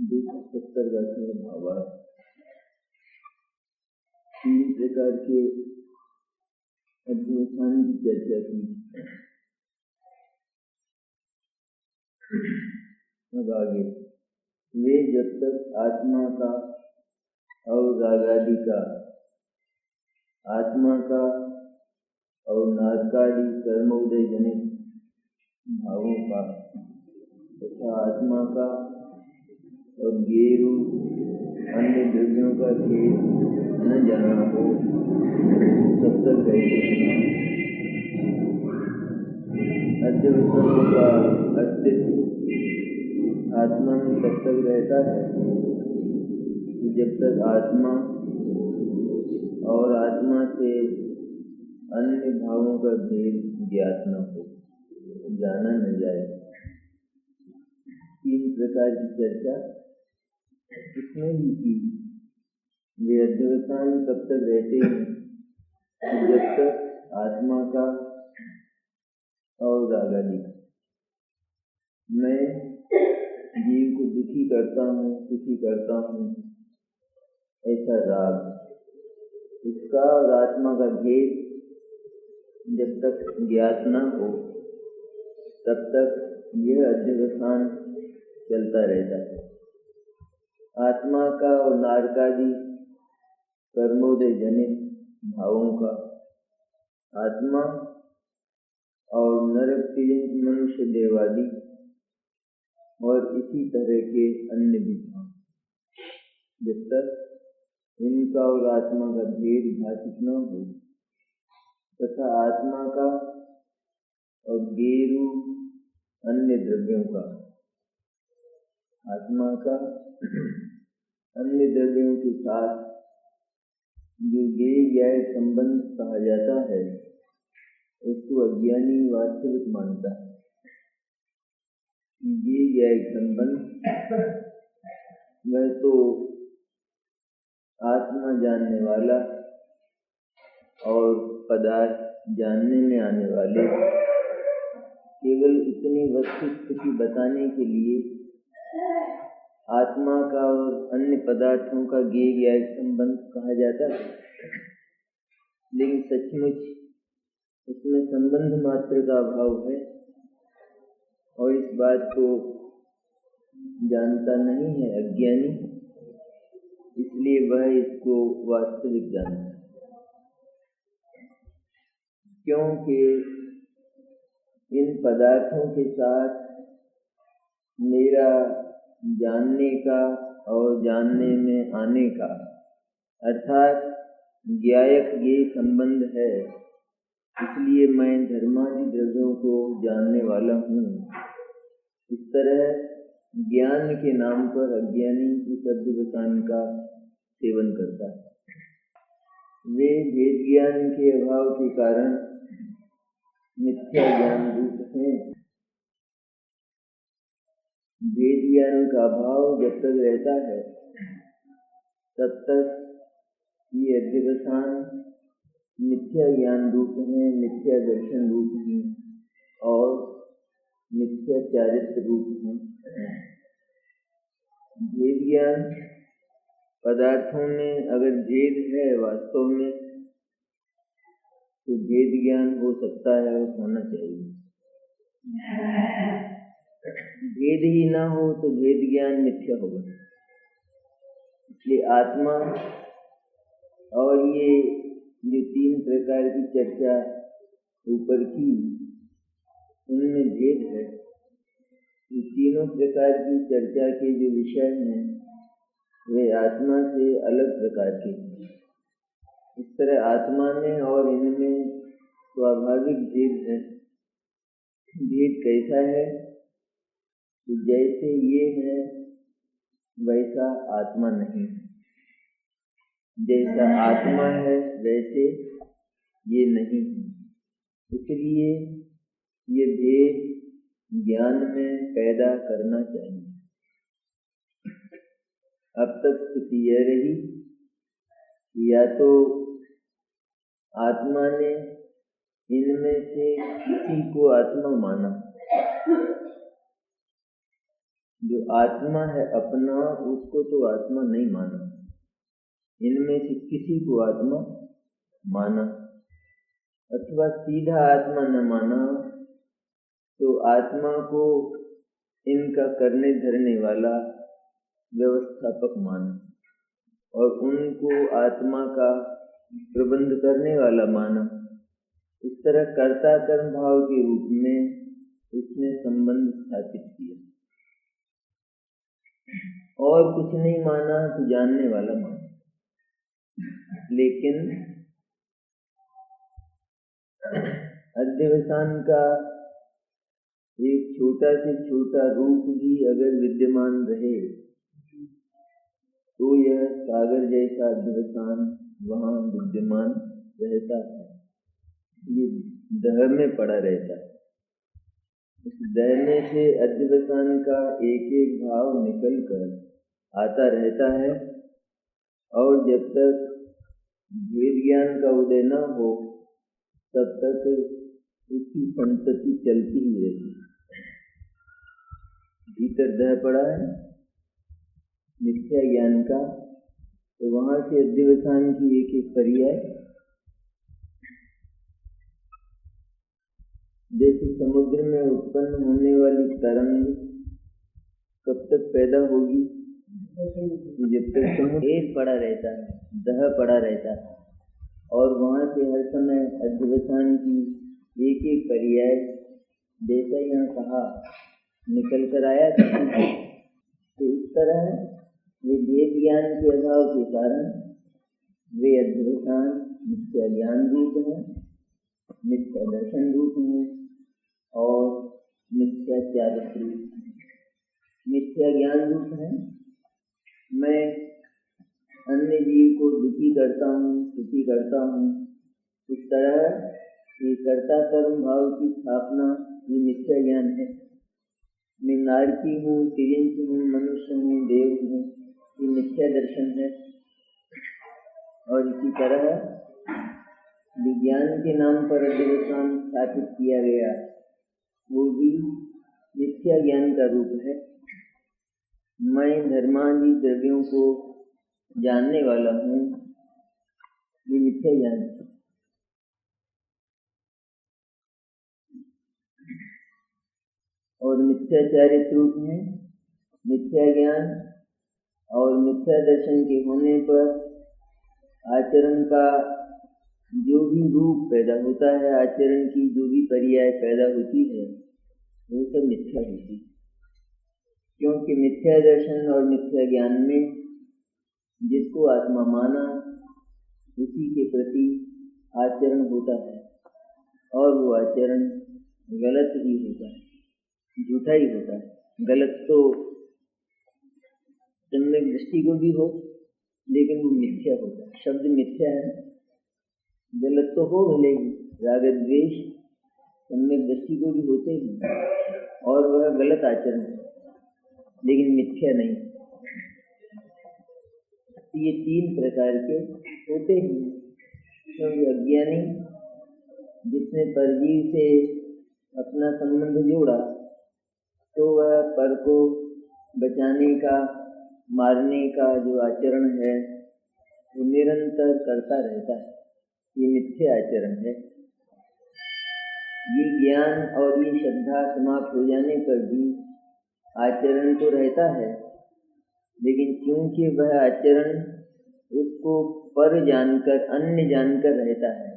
270 का भावार्थ। 3 प्रकार के अध्यवसान की चर्चा की। अब आगे, वे जब तक आत्मा का और रागादि का, आत्मा का और नारकादि कर्मोदय जनित भावों का तथा आत्मा का और गेरु अन्य द्रव्यों का भेद न जाना हो तब तक रहते हैं। अध्यवसानों का अस्तित्व आत्मा में तब तक रहता है जब तक आत्मा और आत्मा से अन्य भावों का भेद ज्ञात न हो, जाना न जाए। 3 प्रकार की चर्चा इसमें भी की। वे अध्यवसान तब तक रहते हैं जब तक आत्मा का और रागादि का, मैं जीव को दुखी करता हूँ, सुखी करता हूँ, ऐसा राग, इसका और आत्मा का भेद जब तक ज्ञात न हो तब तक यह अध्यवसान चलता रहता है। आत्मा का और नारकादि कर्मोदय जनित भावों का, आत्मा और नर तिलिंग मनुष्य देवादि और इसी तरह के अन्य भी भाव, जब तक इनका और आत्मा का भेद भाषित न हो तथा आत्मा का और गेरु अन्य द्रव्यों का, आत्मा का अन्य द्रव्यों के साथ जो गेय संबंध कहा जाता है उसको अज्ञानी वास्तविक मानता है। गेय संबंध वह तो आत्मा जानने वाला और पदार्थ जानने में आने वाले केवल इतनी वस्तु स्थिति बताने के लिए आत्मा का और अन्य पदार्थों का गेय संबंध कहा जाता है, लेकिन सचमुच इसमें संबंध मात्र का अभाव है और इस बात को जानता नहीं है अज्ञानी, इसलिए वह इसको वास्तविक जानता है। क्योंकि इन पदार्थों के साथ मेरा जानने का और जानने में आने का अर्थात ज्ञायक ये संबंध है, इसलिए मैं धर्मादि द्रव्यों को जानने वाला हूँ। इस तरह ज्ञान के नाम पर अज्ञानी इस अध्यवसान का सेवन करता है। वे भेद ज्ञान के अभाव के कारण मिथ्या ज्ञान रूप हैं। भेद ज्ञान का अभाव जब तक रहता है तब तक ये अध्यवसान मिथ्या ज्ञान रूप हैं, मिथ्या दर्शन रूप हैं और मिथ्या चारित्र रूप हैं। भेद ज्ञान पदार्थों में अगर भेद है वास्तव में तो भेद ज्ञान हो सकता है और होना चाहिए। भेद ही ना हो तो भेद ज्ञान मिथ्या होगा। इसलिए आत्मा और ये जो 3 प्रकार की चर्चा ऊपर की, उनमें भेद है। ये तीनों प्रकार की चर्चा के जो विषय हैं वे आत्मा से अलग प्रकार के हैं। इस तरह आत्मा में और इनमें स्वाभाविक भेद है। भेद कैसा है? तो जैसे ये है वैसा आत्मा नहीं है, जैसा आत्मा है वैसे ये नहीं है। इसलिए ये भेद ज्ञान में पैदा करना चाहिए। अब तक स्थिति यह रही, या तो आत्मा ने इनमें से किसी को आत्मा माना जो आत्मा है अपना, उसको तो आत्मा नहीं माना, इनमें से किसी को आत्मा माना, अथवा सीधा आत्मा न माना तो आत्मा को इनका करने धरने वाला व्यवस्थापक माना और उनको आत्मा का प्रबंध करने वाला माना। इस तरह कर्ता कर्म भाव के रूप में उसने संबंध स्थापित किया और कुछ नहीं माना तो जानने वाला माना। लेकिन अध्यवसान का एक छोटा से छोटा रूप भी अगर विद्यमान रहे तो यह सागर जैसा अध्यवसान वहाँ विद्यमान रहता है, ये दह में पड़ा रहता है। इस दहने से अध्यवसान का एक एक भाव निकल कर आता रहता है और जब तक वेद ज्ञान का उदय न हो तब तक उसकी संतति चलती ही रहती है। भीतर दह पड़ा है मिथ्या ज्ञान का, तो वहां से अध्यवसान की एक एक पर्याय, जैसे समुद्र में उत्पन्न होने वाली तरंग कब तक पैदा होगी, जब तक समुद्र पड़ा रहता है, दह पड़ा रहता है और वहां से हर समय अध्यवसान की एक एक पर्याय, जैसा यहाँ कहा, निकल कर आया था। तो इस तरह वे वेद ज्ञान के अभाव के कारण वे अध्यवसान मिथ्या ज्ञान रूप है, मिथ्या दर्शन रूप है और मिथ्या चारित्र रूप है। मिथ्या ज्ञान रूप है, मैं अन्य जीव को दुखी करता हूँ, सुखी करता हूँ, इस तरह ये कर्ता कर्म भाव की स्थापना ये मिथ्या ज्ञान है। मैं नारकी हूँ, तिर्यंच हूँ, मनुष्य हूँ, देव हूँ, ये मिथ्या दर्शन है। और इसी तरह विज्ञान के नाम पर अध्यवसान स्थापित किया गया, वो भी मिथ्या ज्ञान का रूप है। मैं धर्मादि द्रव्यों को जानने वाला हूँ, ये मिथ्या ज्ञान है। और मिथ्याचारित्र रूप है मिथ्या ज्ञान और मिथ्या दर्शन के होने पर आचरण का जो भी रूप पैदा होता है, आचरण की जो भी पर्याय पैदा होती है, वो सब मिथ्या होती है। क्योंकि मिथ्या दर्शन और मिथ्या ज्ञान में जिसको आत्मा माना उसी के प्रति आचरण होता है और वो आचरण गलत ही होता है, झूठा ही होता है। गलत तो सम्यक दृष्टि को भी हो, लेकिन वो मिथ्या होता है। शब्द मिथ्या है, गलत तो हो भले ही, राग द्वेष सम्यक दृष्टि को भी होते हैं और वह गलत आचरण है, लेकिन मिथ्या नहीं। ये तीन प्रकार के होते हैं। क्योंकि अज्ञानी जिसने परजीव से अपना संबंध जोड़ा तो वह पर को बचाने का, मारने का जो आचरण है वो निरंतर करता रहता है, ये मिथ्या आचरण है। ये ज्ञान और ये श्रद्धा समाप्त हो जाने पर भी आचरण तो रहता है, लेकिन क्योंकि वह आचरण उसको पर जानकर, अन्य जानकर रहता है,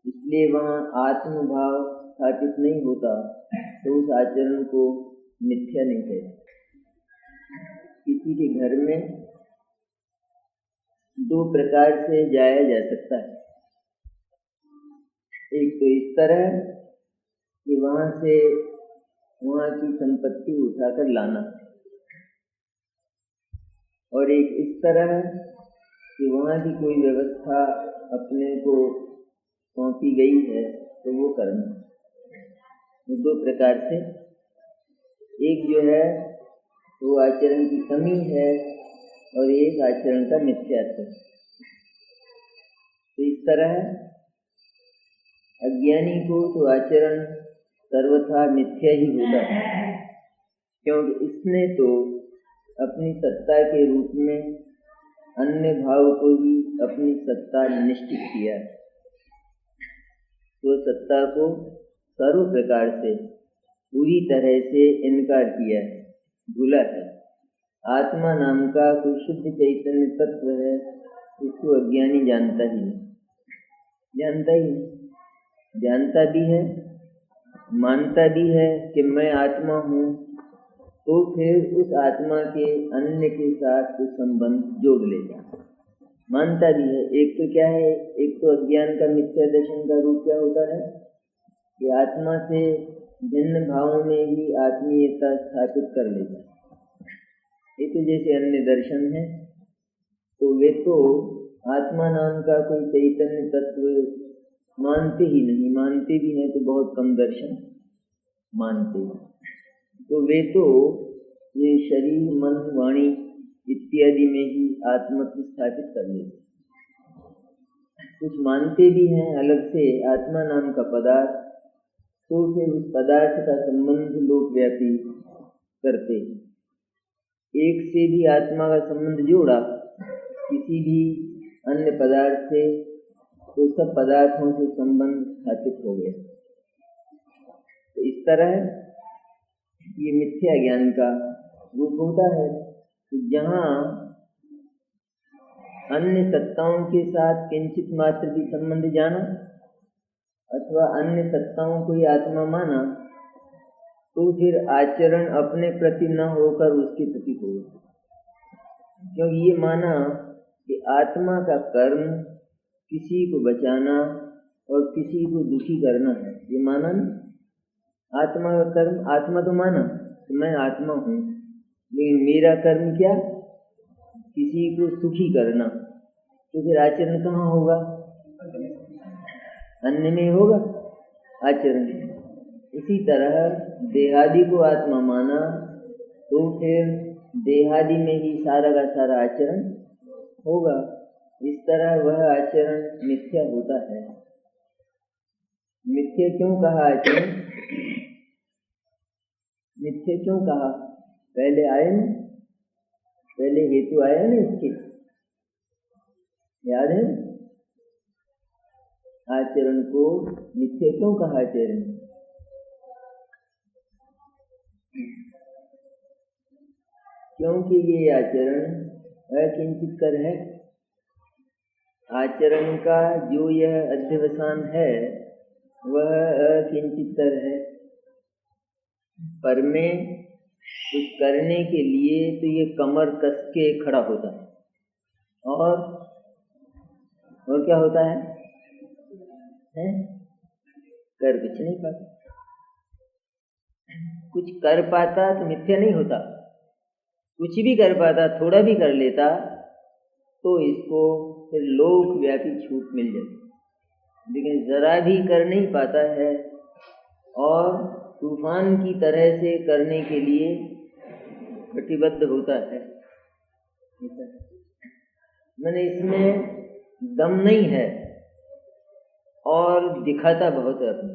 इसलिए वहाँ आत्मभाव स्थापित नहीं होता, तो उस आचरण को मिथ्या नहीं कहते। किसी के घर में दो प्रकार से जाया जा सकता है। एक तो इस तरह कि वहाँ से वहाँ की संपत्ति उठाकर लाना, और एक इस तरह कि वहाँ की कोई व्यवस्था अपने को सौंपी गई है तो वो करना। दो प्रकार से, एक जो है वो आचरण की कमी है और एक आचरण का मिथ्यात्व। तो इस तरह अज्ञानी को तो आचरण सर्वथा मिथ्या ही होता है, क्योंकि इसने तो अपनी सत्ता के रूप में अन्य भाव को ही अपनी सत्ता निश्चित किया, तो सत्ता को सर्व प्रकार से पूरी तरह से इनकार किया है, भूला है। आत्मा नाम का कोई शुद्ध चैतन्य तत्व है, इसको अज्ञानी जानता ही नहीं, जानता भी है, मानता भी है कि मैं आत्मा हूँ, तो फिर उस आत्मा के अन्य के साथ कुछ संबंध जोड़ लेगा, मानता भी है। एक तो क्या है, एक तो अज्ञान का मिथ्या दर्शन का रूप क्या होता है कि आत्मा से भिन्न भावों में ही आत्मीयता स्थापित कर लेता है। ये तो जैसे अन्य दर्शन है, तो वे तो आत्मा नाम का कोई चैतन्य तत्व मानते ही नहीं, मानते भी हैं तो बहुत कम दर्शन मानते हैं। तो वे तो ये शरीर, मन, वाणी इत्यादि में ही आत्मा को स्थापित कर लेते, कुछ मानते भी हैं अलग से आत्मा नाम का पदार्थ, तो फिर उस पदार्थ का संबंध लोक व्यापी करते। एक से भी आत्मा का संबंध जोड़ा किसी भी अन्य पदार्थ से, तो सब पदार्थों से संबंध स्थापित हो गया। तो इस तरह ये मिथ्या ज्ञान का रूप होता है, तो जहाँ अन्य सत्ताओं के साथ किंचित मात्र भी संबंध जाना अथवा अन्य सत्ताओं को ही आत्मा माना, तो फिर आचरण अपने प्रति न होकर उसके प्रति होगा। क्योंकि ये माना कि आत्मा का कर्म किसी को बचाना और किसी को दुखी करना है, ये माना नहीं। आत्मा का कर्म, आत्मा तो माना कि मैं आत्मा हूँ, लेकिन मेरा कर्म क्या, किसी को सुखी करना, तो फिर आचरण कहाँ होगा, अन्य में होगा आचरण। इसी तरह देहादि को आत्मा माना, तो फिर देहादि में ही सारा का सारा आचरण होगा। इस तरह वह आचरण मिथ्या होता है। मिथ्या क्यों कहा आचरण, मिथ्या क्यों कहा, पहले आए न, पहले हेतु आया ना इसके, याद है? आचरण को मिथ्या क्यों कहा आचरण, क्योंकि ये आचरण अकिंचित कर है। आचरण का जो यह अध्यवसान है वह अकिंचित कर है। पर में कुछ करने के लिए तो ये कमर कस के खड़ा होता है, और क्या होता है? कर कुछ नहीं पाता। कुछ कर पाता तो मिथ्या नहीं होता, कुछ भी कर पाता, थोड़ा भी कर लेता, तो इसको फिर लोक व्यापी छूट मिल जाती। लेकिन जरा भी कर नहीं पाता है और तूफान की तरह से करने के लिए प्रतिबद्ध होता है, मैंने इसमें दम नहीं है और दिखाता बहुत है अपने।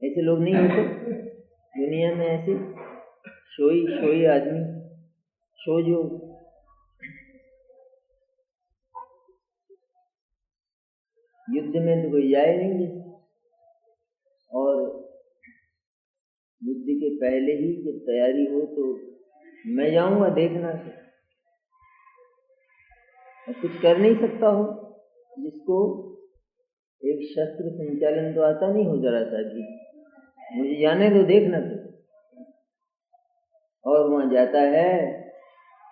ऐसे लोग नहीं होते दुनिया में, ऐसे शोई आदमी, शो जो युद्ध में तो कोई जाए नहीं, और युद्ध के पहले ही जब तैयारी हो तो मैं जाऊंगा देखना से, कुछ कर नहीं सकता हो, जिसको एक शस्त्र संचालन तो आता नहीं हो जरा सा कि मुझे जाने दो देखना तो, और वहां जाता है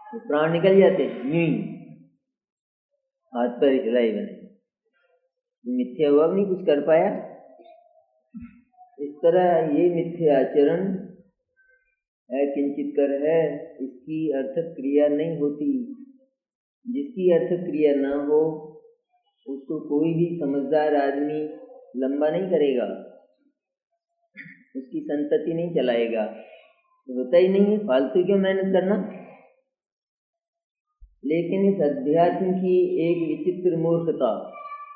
तो प्राण निकल जाते, यूं हाथ पैर हिलाई बने, मिथ्या हुआ नहीं, कुछ कर पाया। इस तरह ये मिथ्या आचरण अकिंचित कर है, इसकी अर्थक क्रिया नहीं होती। जिसकी अर्थक क्रिया ना हो उसको कोई भी समझदार आदमी लंबा नहीं करेगा, उसकी संतति नहीं चलाएगा, होता ही नहीं है, फालतू क्यों मेहनत करना। लेकिन इस अध्यात्म की एक विचित्र मूर्खता,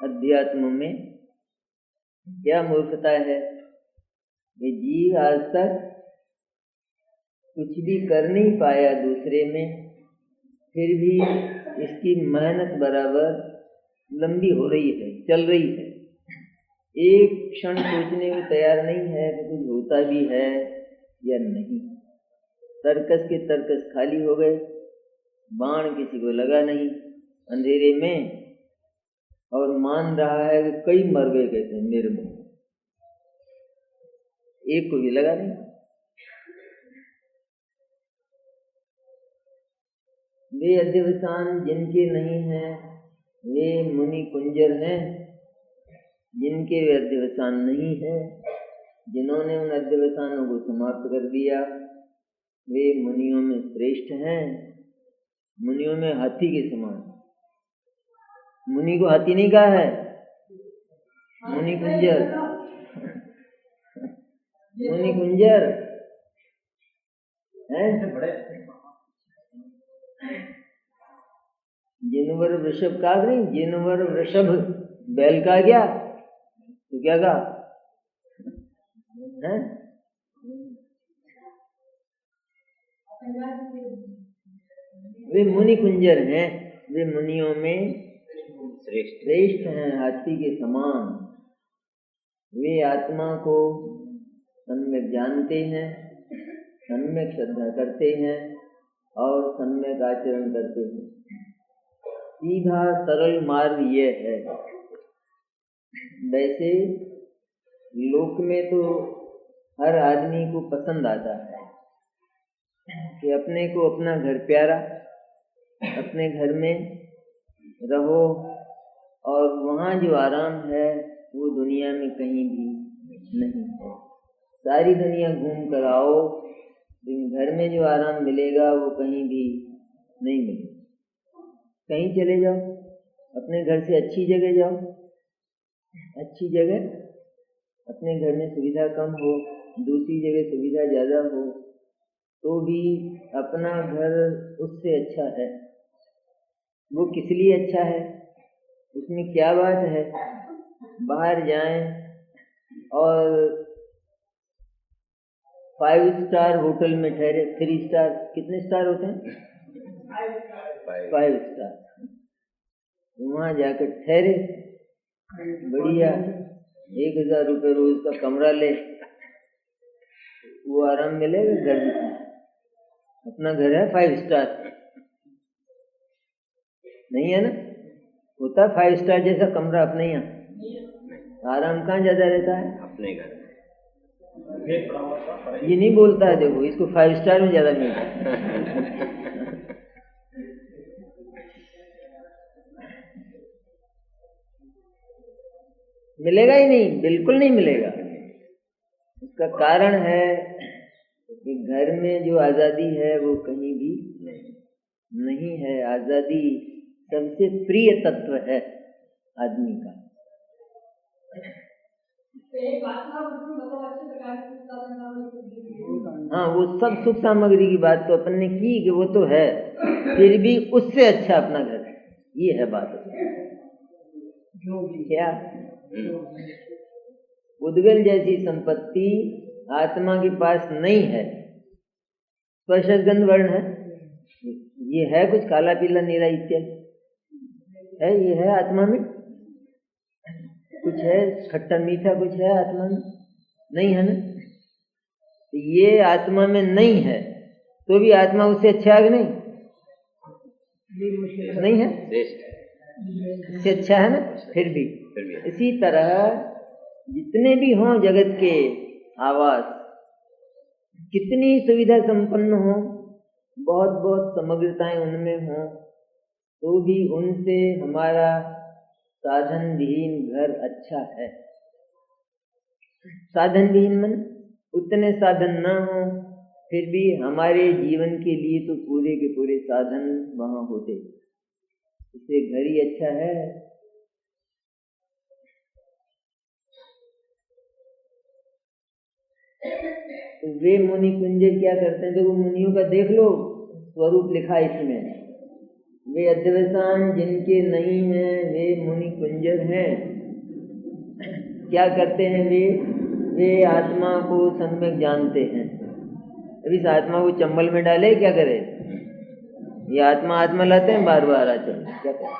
अध्यात्म में क्या मूर्खता है ये जीव आज तक कुछ भी कर नहीं पाया दूसरे में, फिर भी इसकी मेहनत बराबर लंबी हो रही है, चल रही है। एक क्षण सोचने को तैयार नहीं है कि कुछ होता भी है या नहीं। तर्कस के तर्कस खाली हो गए, बाण किसी को लगा नहीं अंधेरे में, और मान रहा है कि कई मर गए, कहते हैं मेरे मुंह, एक को भी लगा नहीं। वे अध्यवसान जिनके नहीं हैं वे मुनि कुंजर हैं, जिनके वे अध्यवसान नहीं है, जिन्होंने उन अध्यवसानों को समाप्त कर दिया, वे मुनियों में श्रेष्ठ हैं, मुनियों में हाथी के समान। मुनि को हाथी नहीं कहा है, मुनि कुंजर, मुनि कुंजर है। जिनवर वृषभ का नहीं, जिनवर वृषभ बैल का गया तो क्या कहा है? वे मुनि कुंजर हैं, वे मुनियों में श्रेष्ठ हैं, हाथी के समान। वे आत्मा को सम्यक जानते हैं, सम्यक श्रद्धा करते हैं और सम्यक आचरण करते हैं। सीधा सरल मार्ग ये है। वैसे लोक में तो हर आदमी को पसंद आता है कि अपने को अपना घर प्यारा, अपने घर में रहो, और वहाँ जो आराम है वो दुनिया में कहीं भी नहीं है। सारी दुनिया घूम कर आओ, लेकिन घर में जो आराम मिलेगा वो कहीं भी नहीं मिलेगा। कहीं चले जाओ, अपने घर से अच्छी जगह जाओ, अच्छी जगह, अपने घर में सुविधा कम हो, दूसरी जगह सुविधा ज़्यादा हो, तो भी अपना घर उससे अच्छा है। वो किस लिए अच्छा है, उसमें क्या बात है? बाहर जाएं और 5 स्टार होटल में ठहरे, 3 स्टार, कितने स्टार होते हैं? 5 स्टार। वहाँ जाकर ठहरे, बढ़िया 1000 रुपये रोज का कमरा ले, वो आराम मिलेगा घर में? अपना घर है 5 स्टार, नहीं है ना? होता 5 स्टार जैसा कमरा अपने यहाँ? आराम कहाँ ज्यादा रहता है? अपने घर। ये नहीं बोलता है, देखो इसको 5 स्टार में ज्यादा मिलता है। मिलेगा ही नहीं, बिल्कुल नहीं मिलेगा। इसका कारण है कि घर में जो आजादी है वो कहीं भी नहीं है। आजादी सबसे प्रिय तत्व है आदमी का। हाँ, वो सब सुख सामग्री की बात तो अपन ने की कि वो तो है, फिर भी उससे अच्छा अपना घर है, ये है बात। क्या उद्गल जैसी संपत्ति आत्मा के पास नहीं है। स्पर्श गंध वर्ण है, ये है कुछ काला पीला नीला इत्यादि है, ये है आत्मा में कुछ है, खट्टा मीठा कुछ है आत्मा में? नहीं है ना? ये आत्मा में नहीं है, तो भी आत्मा उससे अच्छा है कि नहीं? नहीं है, इससे अच्छा है ना? फिर भी इसी तरह जितने भी हों जगत के आवास, कितनी सुविधा संपन्न हो, बहुत बहुत समग्रताएं उनमें हों, तो भी उनसे हमारा साधन विहीन घर अच्छा है। साधन विहीन मन उतने साधन न हो, फिर भी हमारे जीवन के लिए तो पूरे के पूरे साधन वहां होते, इससे घर ही अच्छा है। तो वे मुनि कुंजर क्या करते हैं? तो मुनियों का देख लो स्वरूप लिखा इसमें। वे अध्यवसान जिनके नहीं हैं वे मुनि कुंजर हैं। क्या करते हैं वे वे आत्मा को सम्यक जानते हैं। अब इस आत्मा को चंबल में डाले क्या करे? ये आत्मा लाते हैं बार बार आचरण, क्या करें?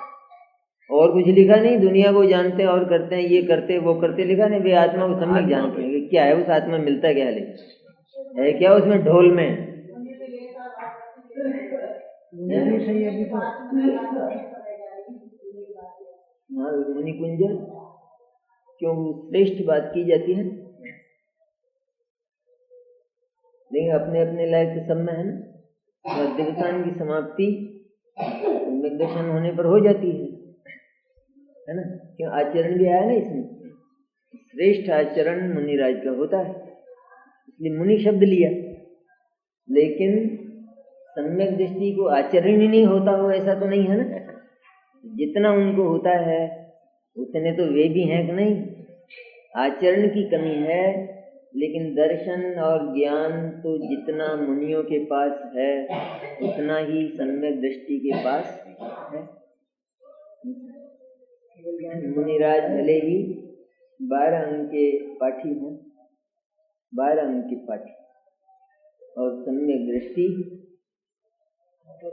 और कुछ लिखा नहीं, दुनिया को जानते हैं और करते हैं, ये करते वो करते, लिखा नहीं। वे आत्मा को सम्यक जानते हैं। क्या है उस आत्मा में, मिलता क्या है क्या उसमें ढोल में? हाँ, मुनि कुंज क्यों श्रेष्ठ बात की जाती है, लेकिन अपने अपने लायक तो सब में है ना। और दिवसान की समाप्ति दर्शन होने पर हो जाती है ना। क्यों? आचरण भी आया ना इसमें, श्रेष्ठ आचरण मुनिराज का होता है, इसलिए मुनि शब्द लिया। लेकिन सम्यक दृष्टि को आचरण ही नहीं होता हो ऐसा तो नहीं है ना। जितना उनको होता है उतने तो वे भी हैं कि नहीं। आचरण की कमी है, लेकिन दर्शन और ज्ञान तो जितना मुनियों के पास है उतना ही सम्यक दृष्टि के पास है। मुनिराज भले ही 12 अंक के पाठी हों, 12 अंक के पाठी, और सम्यक दृष्टि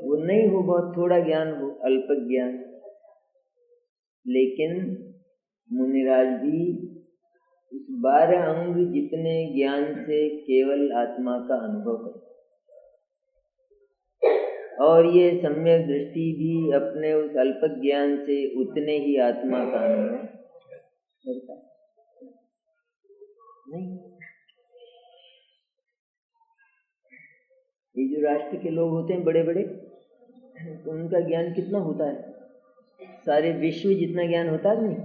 वो नहीं हो, बहुत थोड़ा ज्ञान हो, अल्प ज्ञान, लेकिन मुनिराज भी इस 12 अंग जितने ज्ञान से केवल आत्मा का अनुभव करते, और ये सम्यक दृष्टि भी अपने उस अल्प ज्ञान से उतने ही आत्मा का अनुभव करता नहीं। ये जो राष्ट्र के लोग होते हैं बड़े बड़े, तो उनका ज्ञान कितना होता है? सारे विश्व जितना ज्ञान होता है नहीं?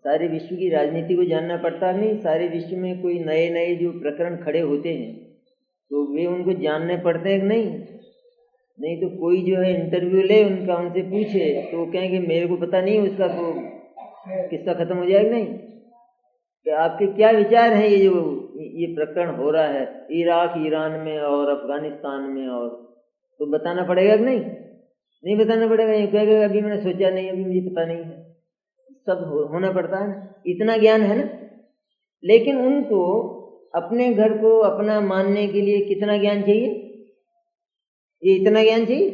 सारे विश्व की राजनीति को जानना पड़ता नहीं? सारे विश्व में कोई नए नए जो प्रकरण खड़े होते हैं तो वे उनको जानने पड़ते हैं कि नहीं? नहीं तो कोई जो है इंटरव्यू ले उनका, उनसे पूछे तो वो कहेंगे मेरे को पता नहीं, उसका तो किस्सा खत्म हो जाएगा। नहीं तो आपके क्या विचार हैं? ये जो ये प्रकरण हो रहा है इराक ईरान में और अफगानिस्तान में, और तो बताना पड़ेगा कि नहीं? नहीं बताना पड़ेगा। ये कहेगा अभी मैंने सोचा नहीं, अभी मुझे पता नहीं है। सब होना पड़ता है ना, इतना ज्ञान है ना। लेकिन उनको अपने घर को अपना मानने के लिए कितना ज्ञान चाहिए? ये इतना ज्ञान चाहिए।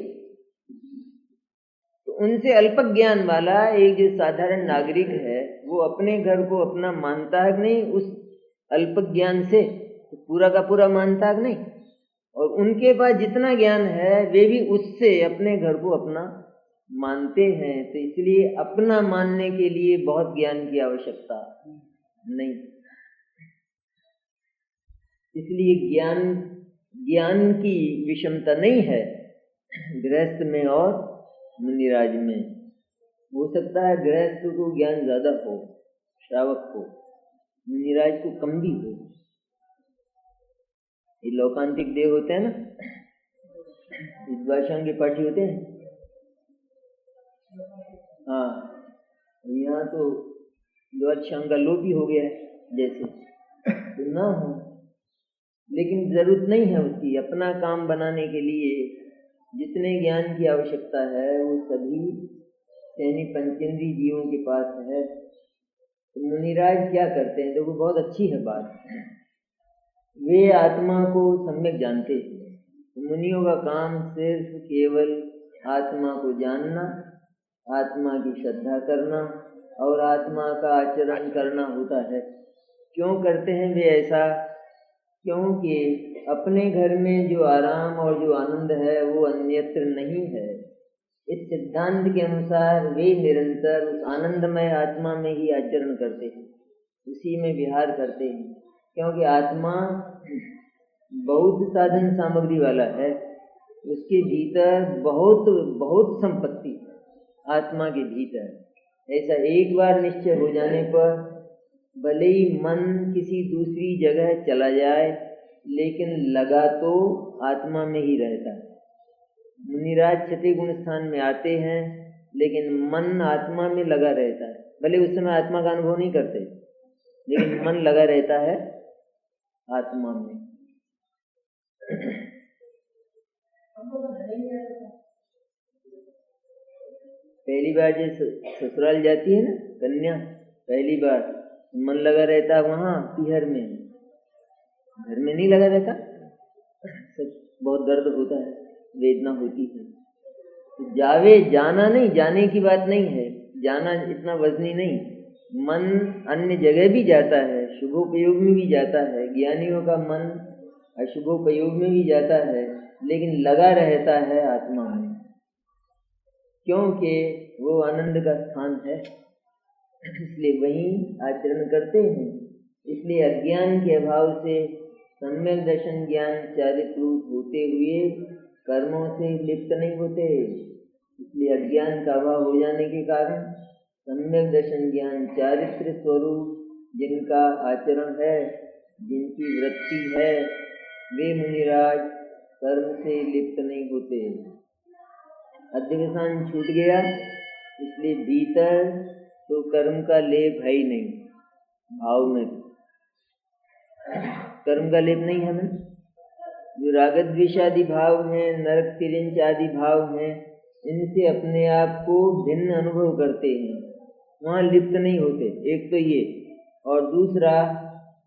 तो उनसे अल्प ज्ञान वाला एक जो साधारण नागरिक है वो अपने घर को अपना मानता है कि नहीं? उस अल्प ज्ञान से तो पूरा का पूरा मानता है कि नहीं? और उनके पास जितना ज्ञान है वे भी उससे अपने घर को अपना मानते हैं। तो इसलिए अपना मानने के लिए बहुत ज्ञान की आवश्यकता नहीं। इसलिए ज्ञान की विषमता नहीं है गृहस्थ में और मुनिराज में। हो सकता है गृहस्थ को ज्ञान ज्यादा हो, श्रावक को, मुनिराज को कम भी हो। ये लोकांतिक देव होते हैं ना, द्वादशांग पाठी होते हैं। हाँ, यहाँ तो द्वादशांग का लोप ही हो गया है जैसे, तो ना हो, लेकिन जरूरत नहीं है उसकी। अपना काम बनाने के लिए जितने ज्ञान की आवश्यकता है वो सभी सैनी पंचेंद्री जीवों के पास है। तो मुनिराज क्या करते हैं? देखो बहुत अच्छी है बात, वे आत्मा को सम्यक जानते हैं। तो मुनियों का काम सिर्फ केवल आत्मा को जानना, आत्मा की श्रद्धा करना और आत्मा का आचरण करना होता है। क्यों करते हैं वे ऐसा? क्योंकि अपने घर में जो आराम और जो आनंद है वो अन्यत्र नहीं है। इस सिद्धांत के अनुसार वे निरंतर उस आनंदमय आत्मा में ही आचरण करते हैं, उसी में विहार करते हैं। क्योंकि आत्मा बहुत साधन सामग्री वाला है, उसके भीतर बहुत बहुत संपत्ति आत्मा के भीतर। ऐसा एक बार निश्चय हो जाने पर भले ही मन किसी दूसरी जगह चला जाए लेकिन लगा तो आत्मा में ही रहता है। मुनिराज छठे गुण स्थान में आते हैं लेकिन मन आत्मा में लगा रहता है। भले उस समय आत्मा का अनुभव नहीं करते लेकिन मन लगा रहता है आत्मा में। पहली बार जैसे ससुराल जाती है ना कन्या, पहली बार मन लगा रहता वहां पीहर में, घर में नहीं लगा रहता। सब बहुत दर्द होता है, वेदना होती है। तो जावे, जाना नहीं, जाने की बात नहीं है, जाना इतना वजनी नहीं। मन अन्य जगह भी जाता है, शुभोपयोग में भी जाता है, ज्ञानियों का मन अशुभोपयोग में भी जाता है, लेकिन लगा रहता है आत्मा में, क्योंकि वो आनंद का स्थान है, इसलिए वहीं आचरण करते हैं। इसलिए अज्ञान के अभाव से सम्यक दर्शन ज्ञान चारित्रूप होते हुए कर्मों से लिप्त नहीं होते। इसलिए अज्ञान का अभाव हो जाने के कारण सम्यक दर्शन ज्ञान चारित्र स्वरूप जिनका आचरण है, जिनकी वृत्ति है, वे मुनिराज कर्म से लिप्त नहीं होते। अध्यवसान छूट गया, इसलिए भीतर तो कर्म का लेप है ही नहीं, भाव में कर्म का लेप नहीं है ना। जो रागद्वेष आदि भाव हैं, नरक तिरंच आदि भाव हैं, इनसे अपने आप को भिन्न अनुभव करते हैं, वहां लिप्त नहीं होते। एक तो ये, और दूसरा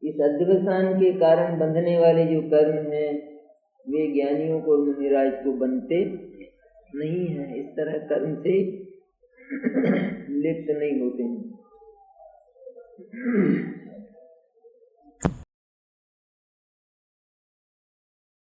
इस अध्यवसान के कारण बंधने वाले जो कर्म हैं, वे ज्ञानियों को, मुनिराज को बनते नहीं है। इस तरह कर्म से लिप्त नहीं होते हैं।